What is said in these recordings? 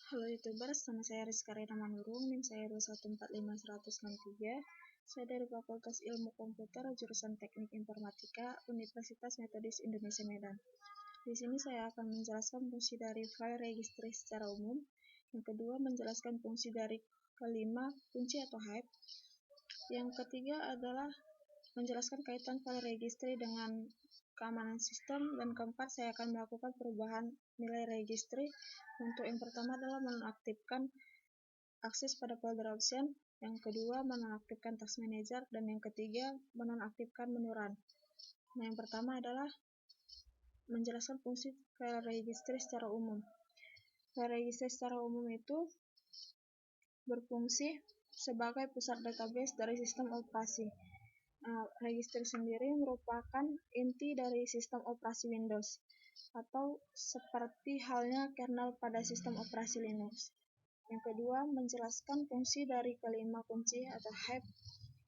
Halo YouTubers, nama saya Rizka Rina Manurung, NIM saya 2145163. Saya dari Fakultas Ilmu Komputer, jurusan Teknik Informatika, Universitas Metodis Indonesia Medan. Di sini saya akan menjelaskan fungsi dari file registry secara umum. Yang kedua, menjelaskan fungsi dari kelima, kunci atau heap. Yang ketiga adalah menjelaskan kaitan file registry dengan keamanan sistem, dan keempat saya akan melakukan perubahan nilai registry. Untuk yang pertama adalah menonaktifkan akses pada folder option, yang kedua menonaktifkan task manager, dan yang ketiga menonaktifkan menu run. Nah, yang pertama adalah menjelaskan fungsi file registry secara umum. File registry secara umum itu berfungsi sebagai pusat database dari sistem operasi. Registry sendiri merupakan inti dari sistem operasi Windows, atau seperti halnya kernel pada sistem operasi Linux. Yang kedua, menjelaskan fungsi dari kelima kunci atau heap.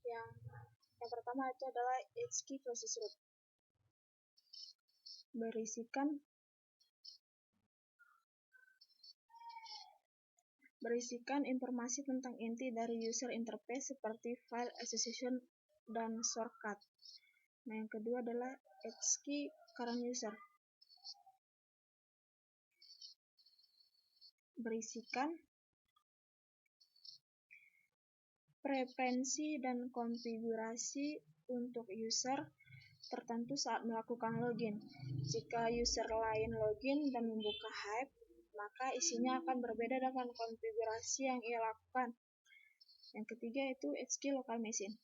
Yang pertama itu adalah HKey process root. Berisikan informasi tentang inti dari user interface seperti file association dan shortcut. Nah, yang kedua adalah HKey current user. Berisikan preferensi dan konfigurasi untuk user tertentu saat melakukan login. Jika user lain login dan membuka heap, maka isinya akan berbeda dengan konfigurasi yang ia lakukan. Yang ketiga itu HKey local machine.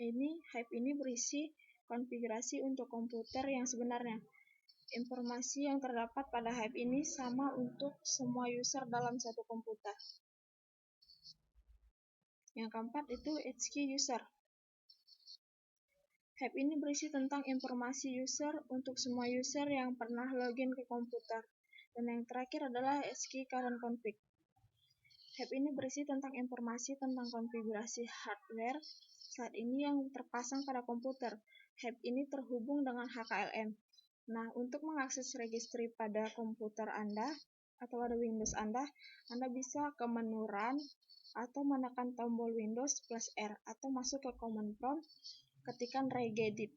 Heap ini berisi konfigurasi untuk komputer yang sebenarnya. Informasi yang terdapat pada heap ini sama untuk semua user dalam satu komputer. Yang keempat itu HKey user. Heap ini berisi tentang informasi user untuk semua user yang pernah login ke komputer. Dan yang terakhir adalah HKey current config. Heap ini berisi tentang informasi tentang konfigurasi hardware saat ini yang terpasang pada komputer. Heap ini terhubung dengan HKLM. Nah, untuk mengakses registry pada komputer Anda atau pada Windows Anda bisa ke menu Run atau menekan tombol Windows +R atau masuk ke command prompt, ketikan regedit.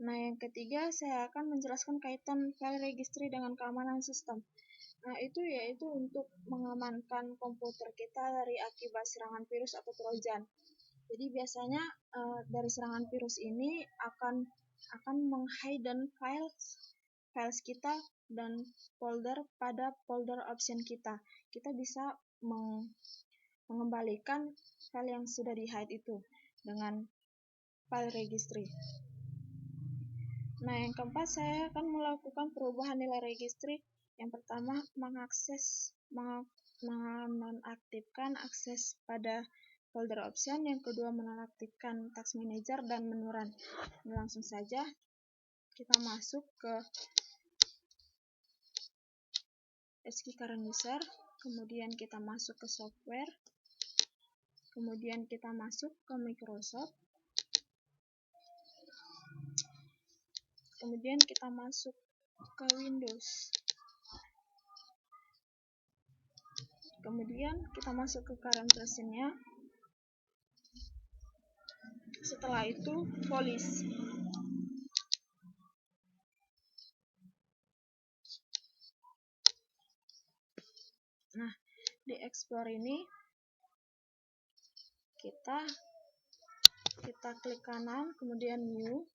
Nah, yang ketiga saya akan menjelaskan kaitan file registry dengan keamanan sistem. Nah, itu yaitu untuk mengamankan komputer kita dari akibat serangan virus atau trojan. Jadi biasanya dari serangan virus ini akan menghidden files kita dan folder pada folder option kita. Kita bisa mengembalikan file yang sudah di-hide itu dengan file registry. Nah, yang keempat saya akan melakukan perubahan nilai registry. Yang pertama, menonaktifkan akses pada folder option. Yang kedua, menonaktifkan task manager dan menu run. Langsung saja kita masuk ke HKey current user, kemudian kita masuk ke software, kemudian kita masuk ke Microsoft, kemudian kita masuk ke Windows, kemudian kita masuk ke current version-nya. Setelah itu polish. Nah, di explore ini kita klik kanan, kemudian new,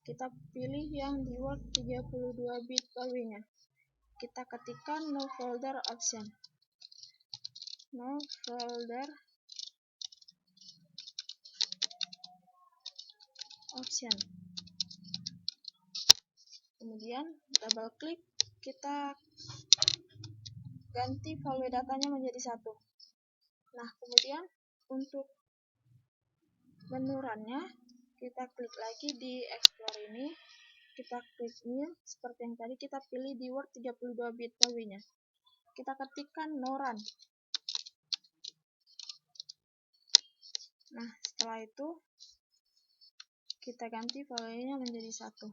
kita pilih yang di Word 32 bit value-nya. Kita ketikkan no folder option. No folder option. Kemudian double klik, kita ganti value datanya menjadi 1. Nah, kemudian untuk menu run-nya kita klik lagi di explore ini, kita klik new, seperti yang tadi kita pilih di Word 32 bit value-nya. Kita ketikkan no run. Nah, setelah itu kita ganti value-nya menjadi 1.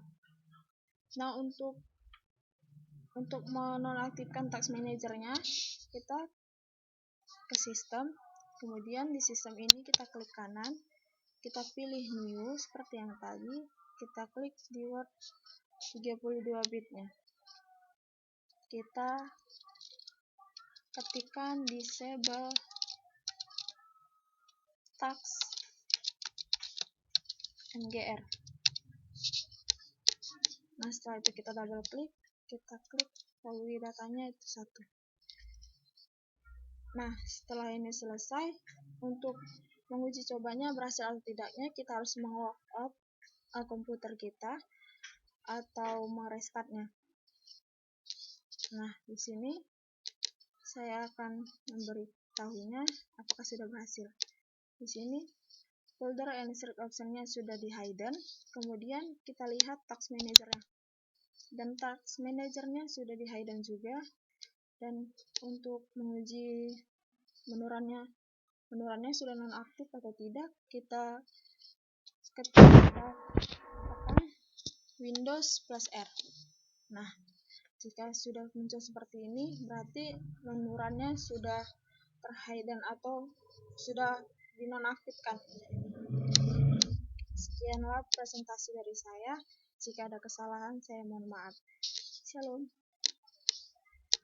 Nah, untuk Untuk menonaktifkan task manajernya, kita ke sistem, kemudian di sistem ini kita klik kanan, kita pilih new seperti yang tadi, kita klik di word 32 bitnya. Kita ketikkan disable task mgr. Nah, setelah itu kita double klik, kita klik value datanya itu 1. Nah, setelah ini selesai, untuk menguji cobanya berhasil atau tidaknya, kita harus meng-logout komputer kita atau merestartnya. Nah, di sini saya akan memberitahunya apakah sudah berhasil. Di sini folder and insert option-nya sudah di hidden, kemudian kita lihat task manager-nya. Dan task manager-nya sudah di hidden juga. Dan untuk menguji menurannya sudah nonaktif atau tidak, kita tekan Windows plus R. Nah, jika sudah muncul seperti ini, berarti menurannya sudah terhidden atau sudah dinonaktifkan. Sekianlah presentasi dari saya. Jika ada kesalahan, saya mohon maaf. Shalom.